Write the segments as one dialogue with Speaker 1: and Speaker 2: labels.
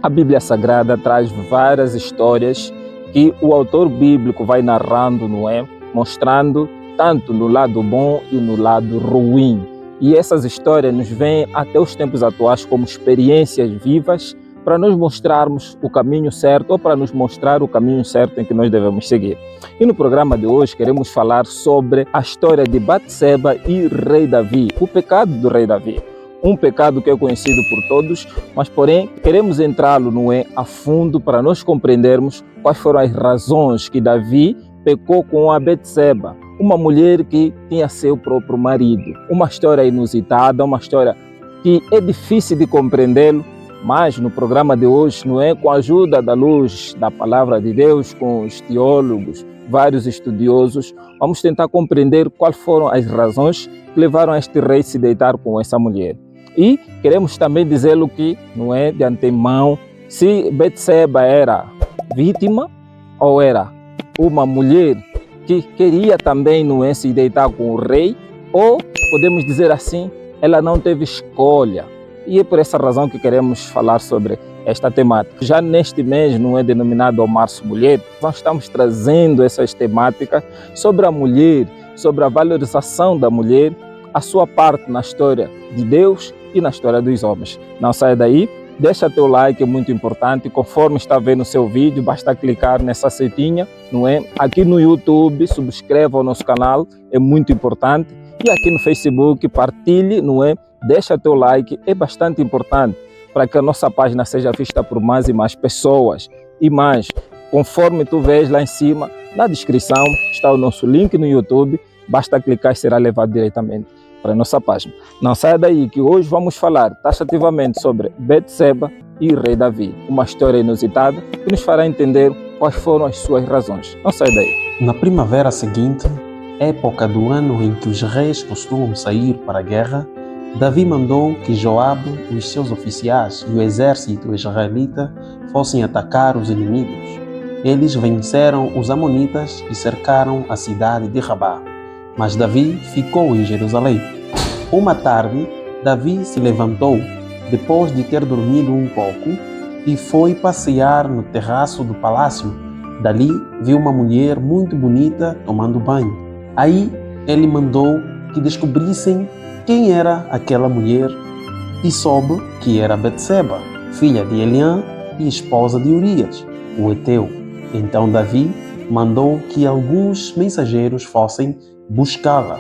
Speaker 1: A Bíblia Sagrada traz várias histórias que o autor bíblico vai narrando, não é? Mostrando tanto no lado bom e no lado ruim. E essas histórias nos vêm até os tempos atuais como experiências vivas para nos mostrarmos o caminho certo ou para nos mostrar o caminho certo em que nós devemos seguir. E no programa de hoje queremos falar sobre a história de Batseba e rei Davi, o pecado do rei Davi. Um pecado que é conhecido por todos, mas porém queremos entrá-lo a fundo para nós compreendermos quais foram as razões que Davi pecou com a Batseba, uma mulher que tinha seu próprio marido. Uma história inusitada, uma história que é difícil de compreendê-lo, mas no programa de hoje, com a ajuda da luz da palavra de Deus, com os teólogos, vários estudiosos, vamos tentar compreender quais foram as razões que levaram este rei a se deitar com essa mulher. E queremos também dizê-lo que, de antemão, se Batseba era vítima ou era uma mulher que queria também, se deitar com o rei, ou podemos dizer assim, ela não teve escolha. E é por essa razão que queremos falar sobre esta temática. Já neste mês, denominado Março Mulher, nós estamos trazendo essas temáticas sobre a mulher, sobre a valorização da mulher, a sua parte na história de Deus e na história dos homens. Não saia daí, deixa teu like, é muito importante. Conforme está vendo o seu vídeo, basta clicar nessa setinha, Aqui no YouTube, subscreva o nosso canal, é muito importante. E aqui no Facebook, partilhe, Deixa teu like, é bastante importante para que a nossa página seja vista por mais e mais pessoas. E mais, conforme tu vês lá em cima, na descrição está o nosso link no YouTube, basta clicar e será levado diretamente para a nossa página. Não saia daí que hoje vamos falar taxativamente sobre Batseba e rei Davi, uma história inusitada que nos fará entender quais foram as suas razões. Não saia daí.
Speaker 2: Na primavera seguinte, época do ano em que os reis costumam sair para a guerra, Davi mandou que Joabe, os seus oficiais e o exército israelita fossem atacar os inimigos. Eles venceram os amonitas e cercaram a cidade de Rabá. Mas Davi ficou em Jerusalém. Uma tarde, Davi se levantou, depois de ter dormido um pouco, e foi passear no terraço do palácio. Dali, viu uma mulher muito bonita tomando banho. Aí, ele mandou que descobrissem quem era aquela mulher e soube que era Batseba, filha de Eliã e esposa de Urias, o heteu. Então Davi mandou que alguns mensageiros fossem buscá-la.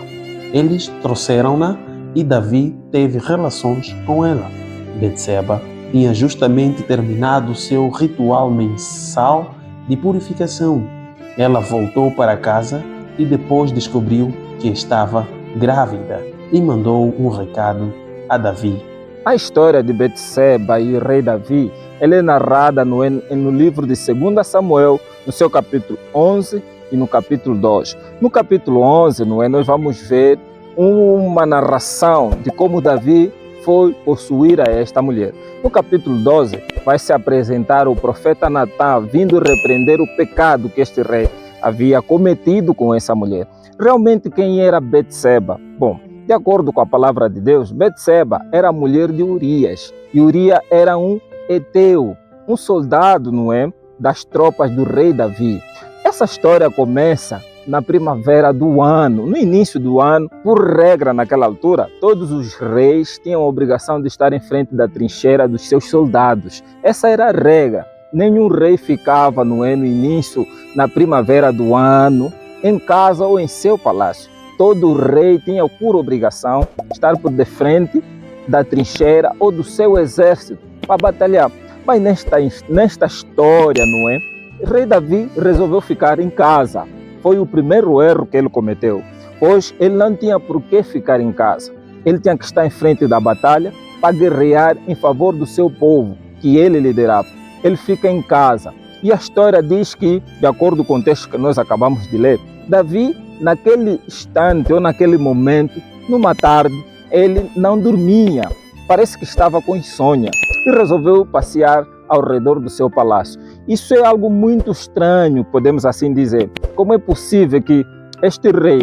Speaker 2: Eles trouxeram-na e Davi teve relações com ela. Batseba tinha justamente terminado seu ritual mensal de purificação. Ela voltou para casa e depois descobriu que estava grávida e mandou um recado a Davi.
Speaker 1: A história de Batseba e rei Davi, ela é narrada no livro de 2 Samuel, no seu capítulo 11 e no capítulo 2. No capítulo 11, nós vamos ver uma narração de como Davi foi possuir a esta mulher. No capítulo 12, vai se apresentar o profeta Natã vindo repreender o pecado que este rei havia cometido com essa mulher. Realmente, quem era Batseba? Bom, de acordo com a palavra de Deus, Batseba era a mulher de Urias. E Urias era um heteu, um soldado, das tropas do rei Davi. Essa história começa na primavera do ano, no início do ano. Por regra, naquela altura, todos os reis tinham a obrigação de estar em frente da trincheira dos seus soldados. Essa era a regra. Nenhum rei ficava, no início, na primavera do ano, em casa ou em seu palácio. Todo rei tinha por obrigação estar por de frente da trincheira ou do seu exército para batalhar. Mas nesta história, rei Davi resolveu ficar em casa. Foi o primeiro erro que ele cometeu, pois ele não tinha por que ficar em casa. Ele tinha que estar em frente da batalha para guerrear em favor do seu povo, que ele liderava. Ele fica em casa. E a história diz que, de acordo com o texto que nós acabamos de ler, Davi, naquele instante ou naquele momento, numa tarde, ele não dormia. Parece que estava com insônia e resolveu passear ao redor do seu palácio. Isso é algo muito estranho, podemos assim dizer. Como é possível que este rei,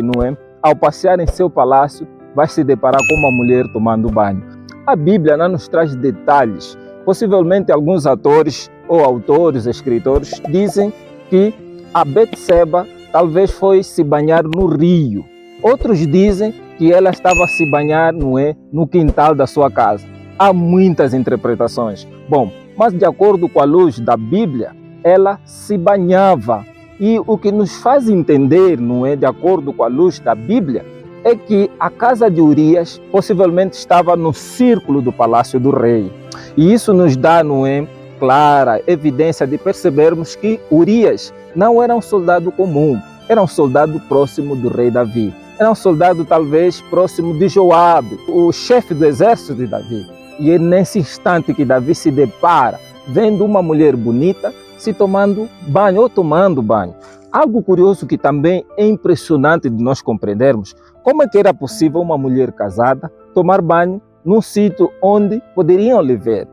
Speaker 1: ao passear em seu palácio, vai se deparar com uma mulher tomando banho? A Bíblia não nos traz detalhes Possivelmente alguns atores ou autores, escritores, dizem que a Betseba talvez foi se banhar no rio. Outros dizem que ela estava a se banhar, não é, no quintal da sua casa. Há muitas interpretações. Bom, mas de acordo com a luz da Bíblia, ela se banhava. E o que nos faz entender, não é, de acordo com a luz da Bíblia, é que a casa de Urias possivelmente estava no círculo do palácio do rei. E isso nos dá, não é, clara evidência de percebermos que Urias não era um soldado comum, era um soldado próximo do rei Davi. Era um soldado talvez próximo de Joabe, o chefe do exército de Davi. E é nesse instante que Davi se depara vendo uma mulher bonita se tomando banho ou tomando banho. Algo curioso que também é impressionante de nós compreendermos, como é que era possível uma mulher casada tomar banho num sítio onde poderiam lhe ver.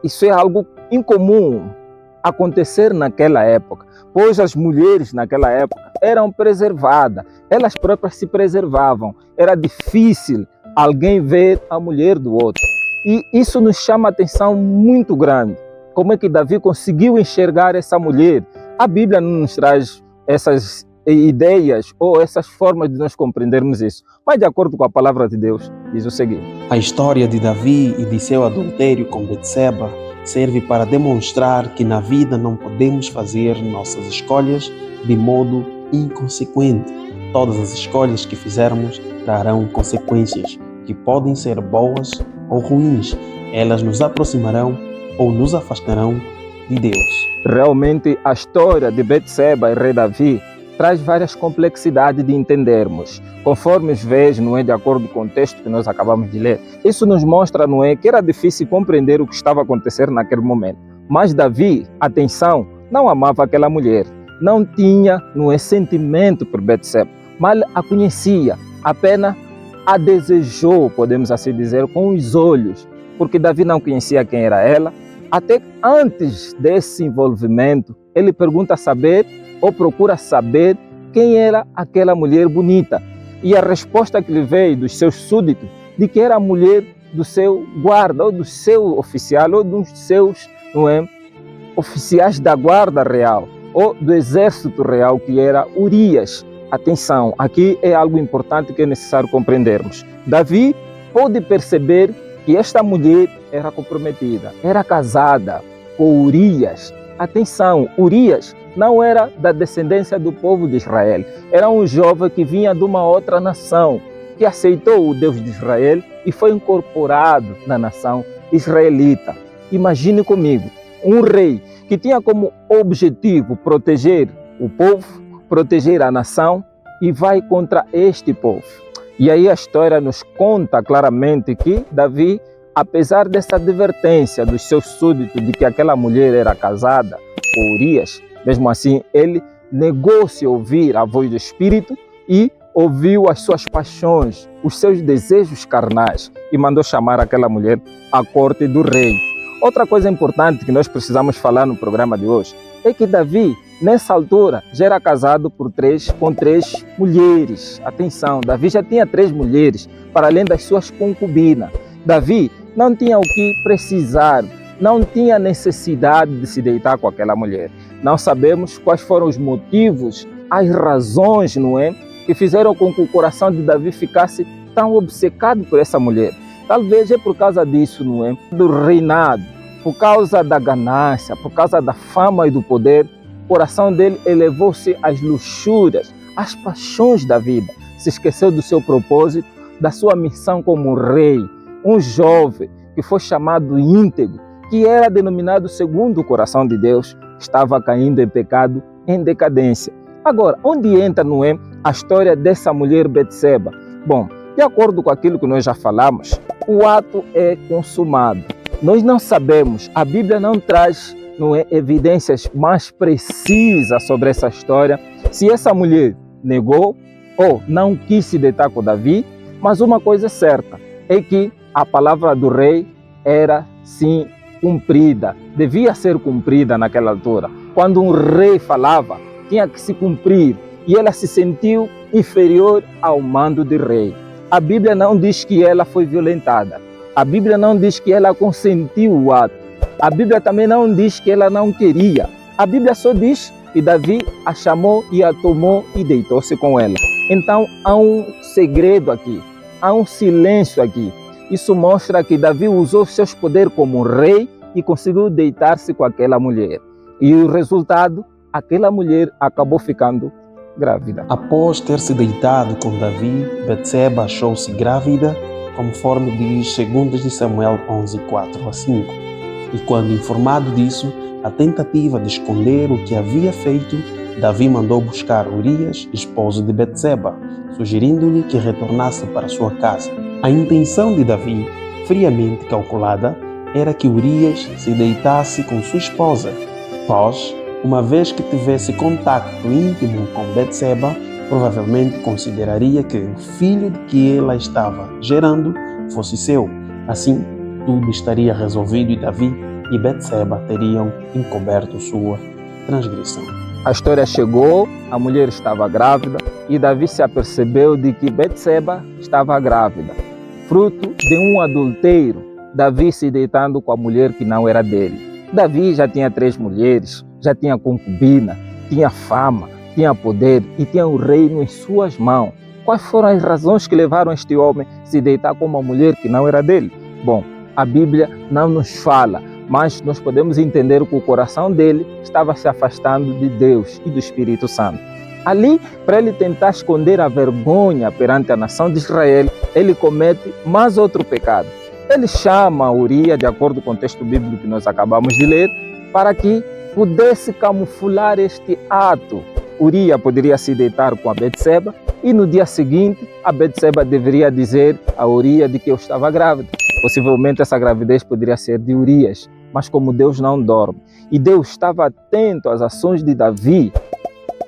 Speaker 1: Isso é algo incomum acontecer naquela época, pois as mulheres naquela época eram preservadas, elas próprias se preservavam. Era difícil alguém ver a mulher do outro. E isso nos chama a atenção muito grande. Como é que Davi conseguiu enxergar essa mulher? A Bíblia não nos traz essas ideias ou essas formas de nós compreendermos isso. Mas de acordo com a palavra de Deus, diz o seguinte:
Speaker 2: A história de Davi e de seu adultério com Betseba serve para demonstrar que na vida não podemos fazer nossas escolhas de modo inconsequente. Todas as escolhas que fizermos trarão consequências, que podem ser boas ou ruins. Elas nos aproximarão ou nos afastarão de Deus.
Speaker 1: Realmente a história de Betseba e rei Davi traz várias complexidades de entendermos. Conforme os vês, não é, de acordo com o texto que nós acabamos de ler, isso nos mostra, não é, que era difícil compreender o que estava a acontecer naquele momento. Mas Davi, atenção, não amava aquela mulher, não tinha, não é, sentimento por Betseba, mas a conhecia, apenas a desejou, podemos assim dizer, com os olhos, porque Davi não conhecia quem era ela. Até antes desse envolvimento, ele pergunta saber ou procura saber quem era aquela mulher bonita. E a resposta que lhe veio dos seus súditos, de que era a mulher do seu guarda, ou do seu oficial, ou dos seus, não é, oficiais da guarda real, ou do exército real, que era Urias. Atenção, aqui é algo importante que é necessário compreendermos. Davi pôde perceber que esta mulher era comprometida, era casada com Urias. Atenção, Urias não era da descendência do povo de Israel, era um jovem que vinha de uma outra nação, que aceitou o Deus de Israel e foi incorporado na nação israelita. Imagine comigo, um rei que tinha como objetivo proteger o povo, proteger a nação, e vai contra este povo. E aí a história nos conta claramente que Davi, apesar dessa advertência dos seus súditos de que aquela mulher era casada com Urias, mesmo assim ele negou-se a ouvir a voz do Espírito e ouviu as suas paixões, os seus desejos carnais, e mandou chamar aquela mulher à corte do rei. Outra coisa importante que nós precisamos falar no programa de hoje é que Davi, nessa altura, já era casado com três mulheres. Atenção, Davi já tinha 3 mulheres, para além das suas concubinas. Davi não tinha o que precisar, não tinha necessidade de se deitar com aquela mulher. Não sabemos quais foram os motivos, as razões, não é, que fizeram com que o coração de Davi ficasse tão obcecado por essa mulher. Talvez é por causa disso, não é, do reinado, por causa da ganância, por causa da fama e do poder. O coração dele elevou-se às luxúrias, às paixões da vida. Se esqueceu do seu propósito, da sua missão como rei. Um jovem que foi chamado íntegro, que era denominado segundo o coração de Deus, estava caindo em pecado, em decadência. Agora, onde entra, não é, a história dessa mulher Betseba? Bom, de acordo com aquilo que nós já falamos, o ato é consumado. Nós não sabemos, a Bíblia não traz, não é, evidências mais precisas sobre essa história, se essa mulher negou ou não quis se deitar com Davi, mas uma coisa é certa, é que a palavra do rei era sim cumprida, devia ser cumprida naquela altura. Quando um rei falava, tinha que se cumprir, e ela se sentiu inferior ao mando de rei. A Bíblia não diz que ela foi violentada, a Bíblia não diz que ela consentiu o ato, A Bíblia também não diz que ela não queria. A Bíblia só diz que Davi a chamou e a tomou e deitou-se com ela. Então há um segredo aqui, há um silêncio aqui. Isso mostra que Davi usou seus poderes como rei e conseguiu deitar-se com aquela mulher. E o resultado, aquela mulher acabou ficando grávida.
Speaker 2: Após ter se deitado com Davi, Betseba achou-se grávida, conforme diz 2 de Samuel 11, 4 a 5. E quando informado disso, a tentativa de esconder o que havia feito, Davi mandou buscar Urias, esposo de Betseba, sugerindo-lhe que retornasse para sua casa. A intenção de Davi, friamente calculada, era que Urias se deitasse com sua esposa, pois, uma vez que tivesse contacto íntimo com Betseba, provavelmente consideraria que o filho de que ela estava gerando fosse seu. Assim, tudo estaria resolvido e Davi e Betseba teriam encoberto sua transgressão.
Speaker 1: A história chegou, a mulher estava grávida e Davi se apercebeu de que Betseba estava grávida. Fruto de um adultério, Davi se deitando com a mulher que não era dele. Davi já tinha 3 mulheres, já tinha concubina, tinha fama, tinha poder e tinha o reino em suas mãos. Quais foram as razões que levaram este homem a se deitar com uma mulher que não era dele? Bom, a Bíblia não nos fala, mas nós podemos entender que o coração dele estava se afastando de Deus e do Espírito Santo. Ali, para ele tentar esconder a vergonha perante a nação de Israel, ele comete mais outro pecado. Ele chama Urias, de acordo com o texto bíblico que nós acabamos de ler, para que pudesse camuflar este ato. Urias poderia se deitar com a Betseba e no dia seguinte a Betseba deveria dizer a Urias de que eu estava grávida. Possivelmente essa gravidez poderia ser de Urias, mas como Deus não dorme e Deus estava atento às ações de Davi,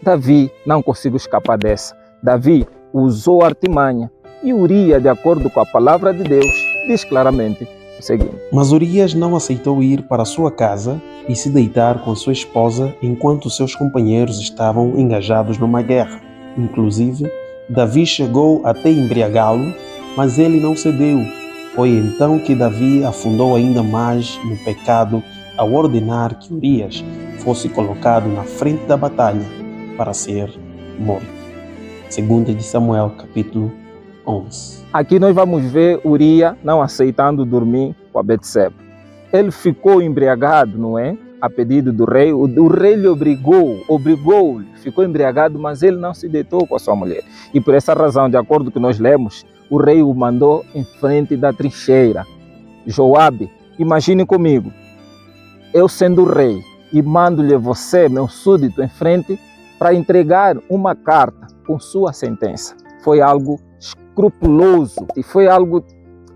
Speaker 1: Davi não conseguiu escapar dessa. Davi usou artimanha e Urias, de acordo com a palavra de Deus, diz claramente o seguinte:
Speaker 2: Mas Urias não aceitou ir para sua casa e se deitar com sua esposa enquanto seus companheiros estavam engajados numa guerra. Inclusive, Davi chegou até embriagá-lo, mas ele não cedeu. Foi então que Davi afundou ainda mais no pecado ao ordenar que Urias fosse colocado na frente da batalha para ser morto. 2 de Samuel, capítulo 11.
Speaker 1: Aqui nós vamos ver Urias não aceitando dormir com a Betseba. Ele ficou embriagado, não é? A pedido do rei. O rei lhe obrigou-o, ficou embriagado, mas ele não se deitou com a sua mulher. E por essa razão, de acordo com o que nós lemos, o rei o mandou em frente da trincheira. Joabe, imagine comigo, eu sendo rei e mando-lhe você, meu súdito, em frente para entregar uma carta com sua sentença. Foi algo escrupuloso e foi algo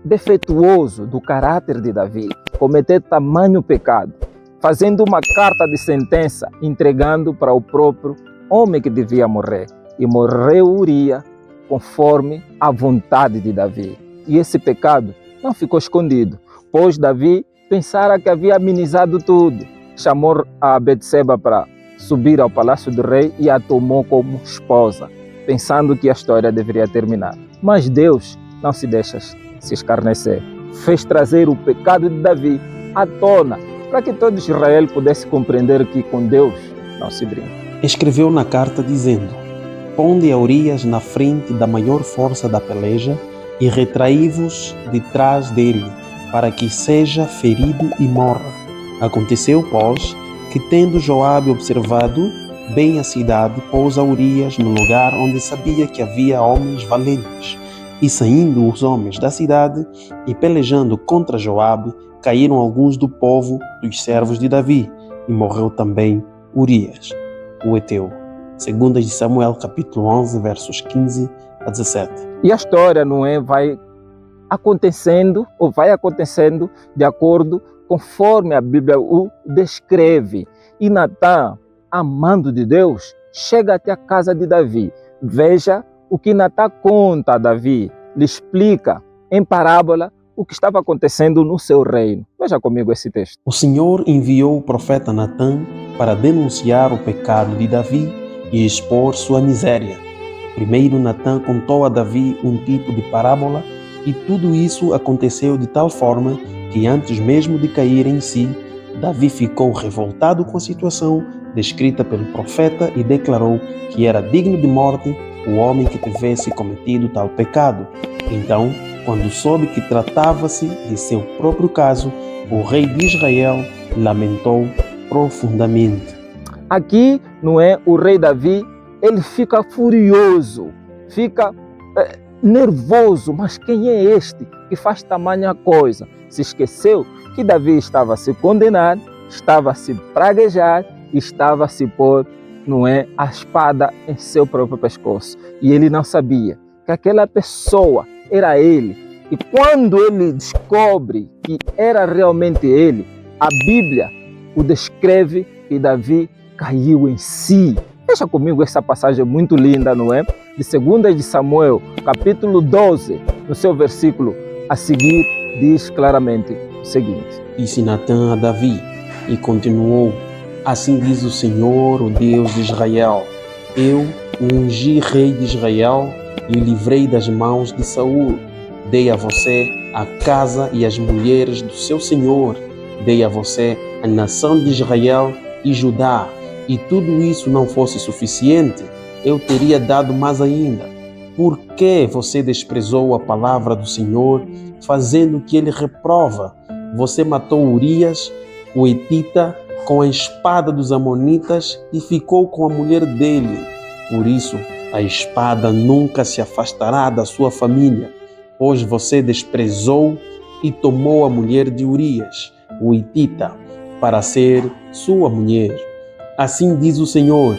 Speaker 1: defeituoso do caráter de Davi, cometer tamanho pecado, fazendo uma carta de sentença, entregando para o próprio homem que devia morrer. E morreu Urias conforme a vontade de Davi. E esse pecado não ficou escondido, pois Davi pensara que havia amenizado tudo. Chamou a Betseba para subir ao palácio do rei e a tomou como esposa, pensando que a história deveria terminar. Mas Deus não se deixa se escarnecer. Fez trazer o pecado de Davi à tona, para que todo Israel pudesse compreender que com Deus não se brinca.
Speaker 2: Escreveu na carta dizendo: Ponde a Urias na frente da maior força da peleja e retraí-vos de trás dele, para que seja ferido e morra. Aconteceu, pois, que tendo Joabe observado bem a cidade, pôs a Urias no lugar onde sabia que havia homens valentes. E saindo os homens da cidade e pelejando contra Joabe, caíram alguns do povo dos servos de Davi, e morreu também Urias, o heteu. 2 de Samuel, capítulo 11, versos 15 a 17.
Speaker 1: E a história, não é, vai acontecendo de acordo conforme a Bíblia o descreve. E Natã, amando de Deus, chega até a casa de Davi. Veja o que Natã conta a Davi, lhe explica em parábola o que estava acontecendo no seu reino. Veja comigo esse texto.
Speaker 2: O Senhor enviou o profeta Natã para denunciar o pecado de Davi e expor sua miséria. Primeiro Natã contou a Davi um tipo de parábola e tudo isso aconteceu de tal forma que antes mesmo de cair em si, Davi ficou revoltado com a situação descrita pelo profeta e declarou que era digno de morte o homem que tivesse cometido tal pecado. Então, quando soube que tratava-se de seu próprio caso, o rei de Israel lamentou profundamente.
Speaker 1: Aqui, não é, o rei Davi, ele fica furioso, fica nervoso. Mas quem é este que faz tamanha coisa? Se esqueceu que Davi estava a se condenar, estava a se praguejar, estava a se pôr, não é, a espada em seu próprio pescoço. E ele não sabia que aquela pessoa era ele. E quando ele descobre que era realmente ele, a Bíblia o descreve que Davi caiu em si. Veja comigo essa passagem muito linda, não é? De 2 de Samuel, capítulo 12, no seu versículo a seguir, diz claramente o seguinte.
Speaker 2: Disse Natã a Davi e continuou: assim diz o Senhor, o Deus de Israel: eu o ungi rei de Israel e o livrei das mãos de Saul. Dei a você a casa e as mulheres do seu senhor. Dei a você a nação de Israel e Judá. E tudo isso não fosse suficiente, eu teria dado mais ainda. Por que você desprezou a palavra do Senhor, fazendo o que ele reprova? Você matou Urias, o Etita, com a espada dos Amonitas e ficou com a mulher dele. Por isso, a espada nunca se afastará da sua família, pois você desprezou e tomou a mulher de Urias, o Etita, para ser sua mulher. Assim diz o Senhor: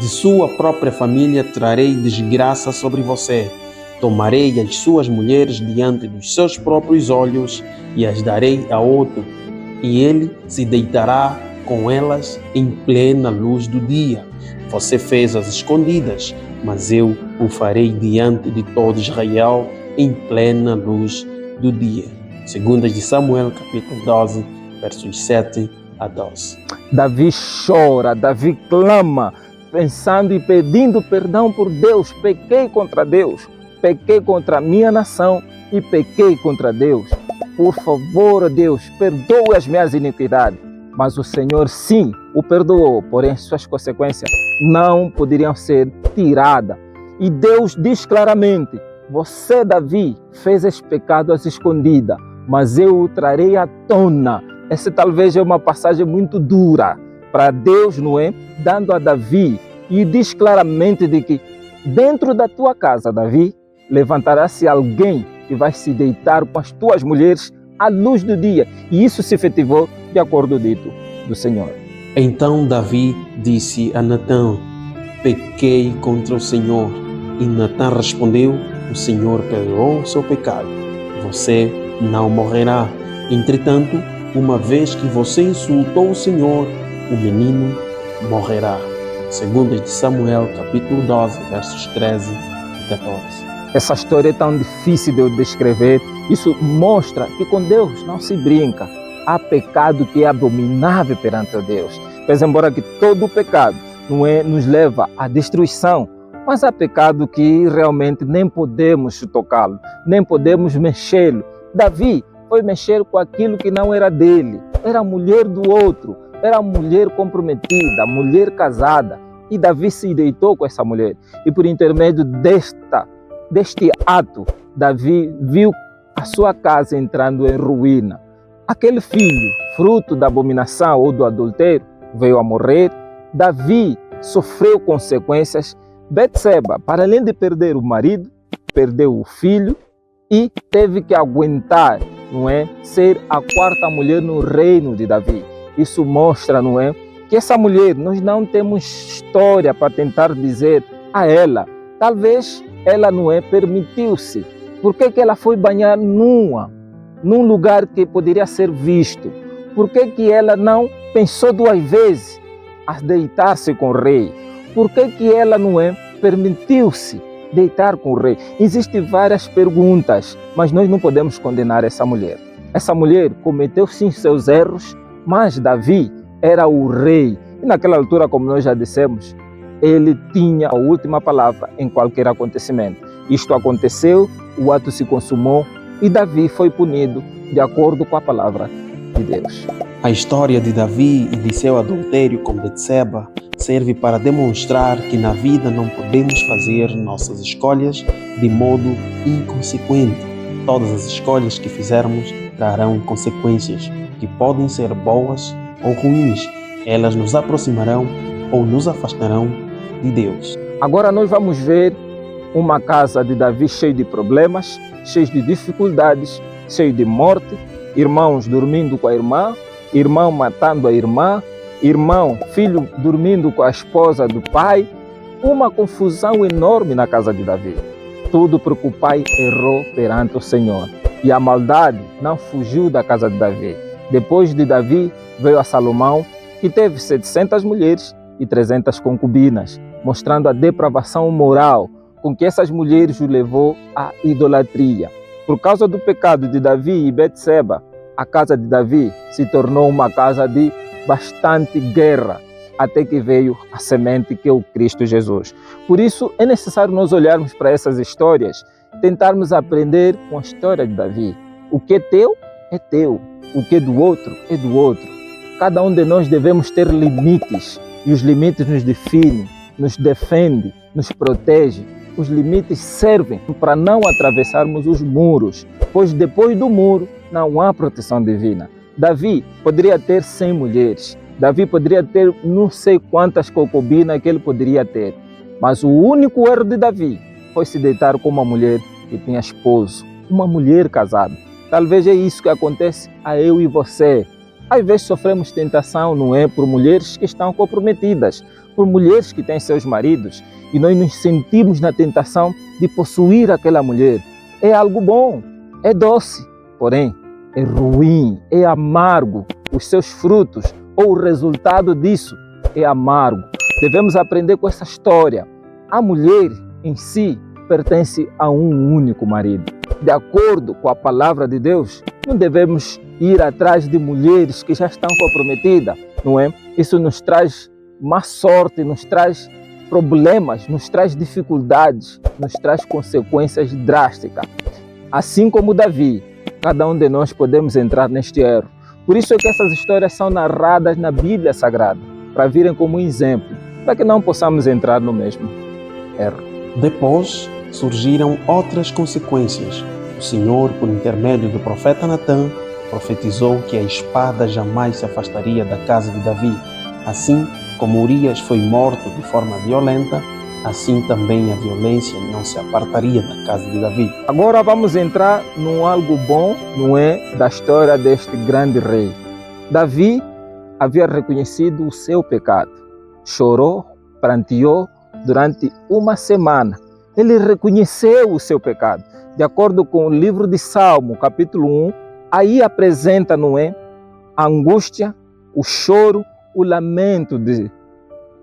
Speaker 2: de sua própria família trarei desgraça sobre você. Tomarei as suas mulheres diante dos seus próprios olhos e as darei a outro, e ele se deitará com elas em plena luz do dia. Você fez as escondidas, mas eu o farei diante de todo Israel em plena luz do dia. 2 de Samuel, capítulo 12, versos 7 a 12.
Speaker 1: Davi chora, Davi clama, pensando e pedindo perdão por Deus. Pequei contra Deus, pequei contra a minha nação e pequei contra Deus. Por favor, Deus, perdoe as minhas iniquidades. Mas o Senhor sim o perdoou, porém suas consequências não poderiam ser tiradas. E Deus diz claramente: você, Davi, fez esse pecado às escondidas, mas eu o trarei à tona. Essa talvez é uma passagem muito dura para Deus, não é? Dando a Davi, e diz claramente de que dentro da tua casa, Davi, levantará-se alguém que vai se deitar com as tuas mulheres à luz do dia. E isso se efetivou de acordo com o dito do Senhor.
Speaker 2: Então Davi disse a Natã: pequei contra o Senhor. E Natã respondeu: o Senhor perdoou o seu pecado. Você não morrerá. Entretanto, uma vez que você insultou o Senhor, o menino morrerá. 2 de Samuel, capítulo 12, versos 13 e 14.
Speaker 1: Essa história é tão difícil de eu descrever. Isso mostra que com Deus não se brinca. Há pecado que é abominável perante o Deus. Pois embora que todo pecado não é, nos leva à destruição, mas há pecado que realmente nem podemos tocá-lo, nem podemos mexê-lo. Davi foi mexer com aquilo que não era dele. Era a mulher do outro, era a mulher comprometida, a mulher casada. E Davi se deitou com essa mulher. E por intermédio deste ato, Davi viu a sua casa entrando em ruína. Aquele filho, fruto da abominação ou do adultério, veio a morrer. Davi sofreu consequências. Betseba, para além de perder o marido, perdeu o filho e teve que aguentar, não é, ser a quarta mulher no reino de Davi. Isso mostra, não é, que essa mulher, nós não temos história para tentar dizer a ela. Talvez ela, não é, permitiu-se. Por que ela foi banhar nua, num lugar que poderia ser visto? Por que ela não pensou duas vezes a deitar-se com o rei? Por que ela, não é, permitiu-se deitar com o rei? Existem várias perguntas, mas nós não podemos condenar essa mulher. Essa mulher cometeu sim seus erros, mas Davi era o rei. E naquela altura, como nós já dissemos, ele tinha a última palavra em qualquer acontecimento. Isto aconteceu, o ato se consumou e Davi foi punido de acordo com a palavra de Deus.
Speaker 2: A história de Davi e de seu adultério com Betseba serve para demonstrar que na vida não podemos fazer nossas escolhas de modo inconsequente. Todas as escolhas que fizermos trarão consequências que podem ser boas ou ruins. Elas nos aproximarão ou nos afastarão de Deus.
Speaker 1: Agora nós vamos ver uma casa de Davi cheia de problemas, cheia de dificuldades, cheia de morte, irmãos dormindo com a irmã, irmão matando a irmã, filho dormindo com a esposa do pai. Uma confusão enorme na casa de Davi. Tudo porque o pai errou perante o Senhor. E a maldade não fugiu da casa de Davi. Depois de Davi veio a Salomão, que teve 700 mulheres e 300 concubinas, mostrando a depravação moral com que essas mulheres o levou à idolatria. Por causa do pecado de Davi e Betseba, a casa de Davi se tornou uma casa de bastante guerra, até que veio a semente que é o Cristo Jesus. Por isso é necessário nós olharmos para essas histórias, tentarmos aprender com a história de Davi. O que é teu, o que é do outro, é do outro. Cada um de nós devemos ter limites, e os limites nos definem, nos defendem, nos protegem. Os limites servem para não atravessarmos os muros, pois depois do muro não há proteção divina. Davi poderia ter 100 mulheres, Davi poderia ter não sei quantas concubinas que ele poderia ter, mas o único erro de Davi foi se deitar com uma mulher que tinha esposo, uma mulher casada. Talvez é isso que acontece a eu e você. Às vezes sofremos tentação, não é? Por mulheres que estão comprometidas, por mulheres que têm seus maridos, e nós nos sentimos na tentação de possuir aquela mulher. É algo bom, é doce, porém é ruim, é amargo. Os seus frutos ou o resultado disso é amargo. Devemos aprender com essa história. A mulher em si pertence a um único marido. De acordo com a palavra de Deus, não devemos ir atrás de mulheres que já estão comprometidas, não é? Isso nos traz má sorte, nos traz problemas, nos traz dificuldades, nos traz consequências drásticas. Assim como Davi, cada um de nós podemos entrar neste erro. Por isso é que essas histórias são narradas na Bíblia Sagrada, para virem como um exemplo, para que não possamos entrar no mesmo erro.
Speaker 2: Depois surgiram outras consequências. O Senhor, por intermédio do profeta Natã, profetizou que a espada jamais se afastaria da casa de Davi. Assim como Urias foi morto de forma violenta, assim também a violência não se apartaria da casa de Davi.
Speaker 1: Agora vamos entrar num algo bom, não é, da história deste grande rei. Davi havia reconhecido o seu pecado. Chorou, pranteou durante uma semana. Ele reconheceu o seu pecado. De acordo com o livro de Salmo, capítulo 1, aí apresenta, não é, a angústia, o choro, o lamento de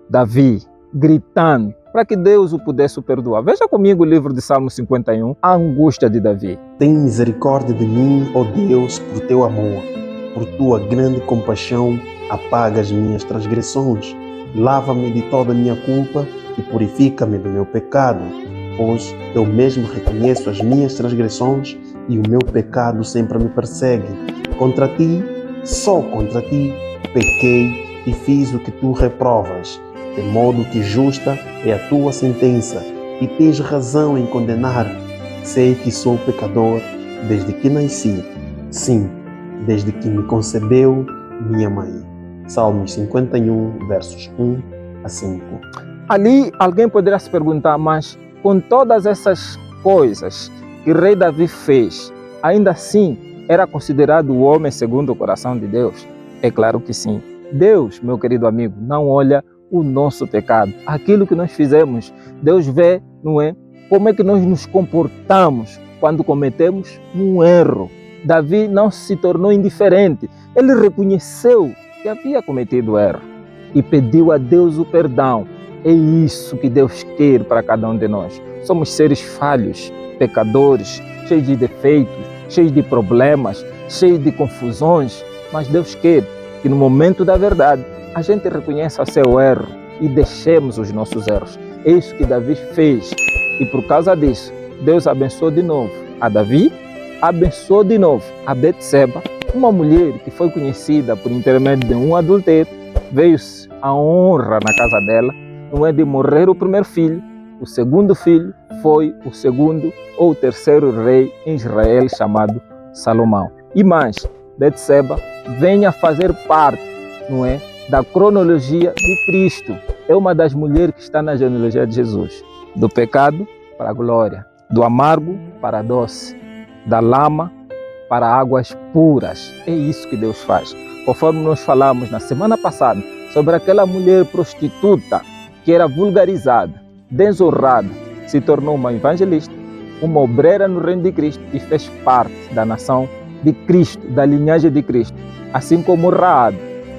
Speaker 1: Davi, gritando, para que Deus o pudesse perdoar. Veja comigo o livro de Salmo 51, a angústia de Davi.
Speaker 2: Tem misericórdia de mim, ó Deus, por teu amor. Por tua grande compaixão, apaga as minhas transgressões. Lava-me de toda a minha culpa e purifica-me do meu pecado. Pois eu mesmo reconheço as minhas transgressões e o meu pecado sempre me persegue. Contra ti, só contra ti, pequei e fiz o que tu reprovas, de modo que justa é a tua sentença e tens razão em condenar-me. Sei que sou pecador desde que nasci, sim, desde que me concebeu minha mãe. Salmos 51, versos 1 a 5.
Speaker 1: Ali alguém poderá se perguntar, mas com todas essas coisas que o rei Davi fez, ainda assim era considerado o homem segundo o coração de Deus? É claro que sim. Deus, meu querido amigo, não olha o nosso pecado, aquilo que nós fizemos. Deus vê, não é, como é que nós nos comportamos quando cometemos um erro. Davi não se tornou indiferente. Ele reconheceu que havia cometido erro e pediu a Deus o perdão. É isso que Deus quer para cada um de nós. Somos seres falhos, pecadores, cheios de defeitos, cheios de problemas, cheios de confusões, mas Deus quer que no momento da verdade a gente reconheça o seu erro e deixemos os nossos erros. É isso que Davi fez. E por causa disso, Deus abençoou de novo a Davi, abençoou de novo a Betseba Uma mulher que foi conhecida por intermédio de um adultério, veio-se a honra na casa dela, não é de morrer o primeiro filho, o segundo filho foi o segundo ou o terceiro rei em Israel chamado Salomão. E mais, Betseba vem a fazer parte, não é, da cronologia de Cristo. É uma das mulheres que está na genealogia de Jesus. Do pecado para a glória, do amargo para a doce, da lama para águas puras. É isso que Deus faz. Conforme nós falamos na semana passada sobre aquela mulher prostituta que era vulgarizada, desonrada, se tornou uma evangelista, uma obreira no reino de Cristo e fez parte da nação de Cristo, da linhagem de Cristo. Assim como Raab,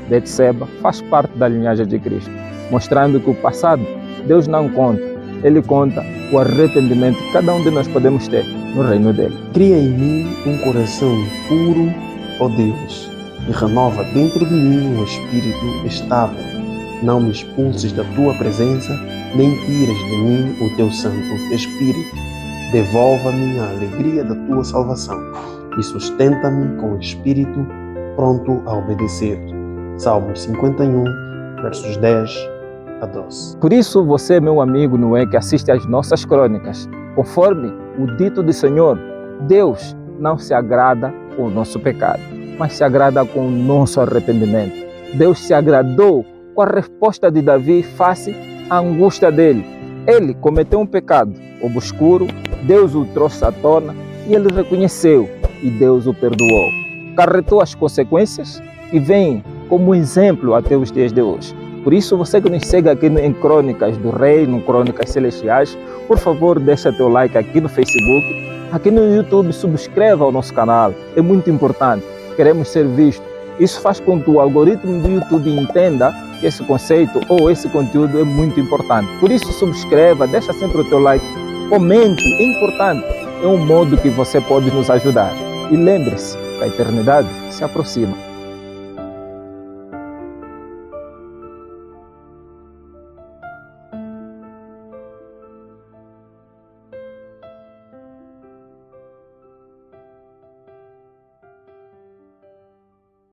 Speaker 1: Betseba faz parte da linhagem de Cristo, mostrando que o passado Deus não conta. Ele conta o arrependimento que cada um de nós podemos ter no reino dele.
Speaker 2: Cria em mim um coração puro, ó Deus, e renova dentro de mim um espírito estável. Não me expulses da tua presença, nem tires de mim o teu Santo Espírito. Devolva-me a alegria da tua salvação e sustenta-me com o espírito pronto a obedecer. Salmos 51, versos 10 a 12.
Speaker 1: Por isso, você, meu amigo, não é que assiste às nossas crônicas, conforme o dito do Senhor, Deus não se agrada com o nosso pecado, mas se agrada com o nosso arrependimento. Deus se agradou com a resposta de Davi face à angústia dele. Ele cometeu um pecado obscuro, Deus o trouxe à tona e ele reconheceu e Deus o perdoou. Carretou as consequências que vêm como exemplo até os dias de hoje. Por isso, você que nos segue aqui em Crônicas do Reino, Crônicas Celestiais, por favor, deixa teu like aqui no Facebook, aqui no YouTube, subscreva o nosso canal, é muito importante, queremos ser vistos. Isso faz com que o algoritmo do YouTube entenda que esse conceito ou esse conteúdo é muito importante. Por isso, subscreva, deixa sempre o teu like, comente, é importante, é um modo que você pode nos ajudar. E lembre-se que a eternidade se aproxima.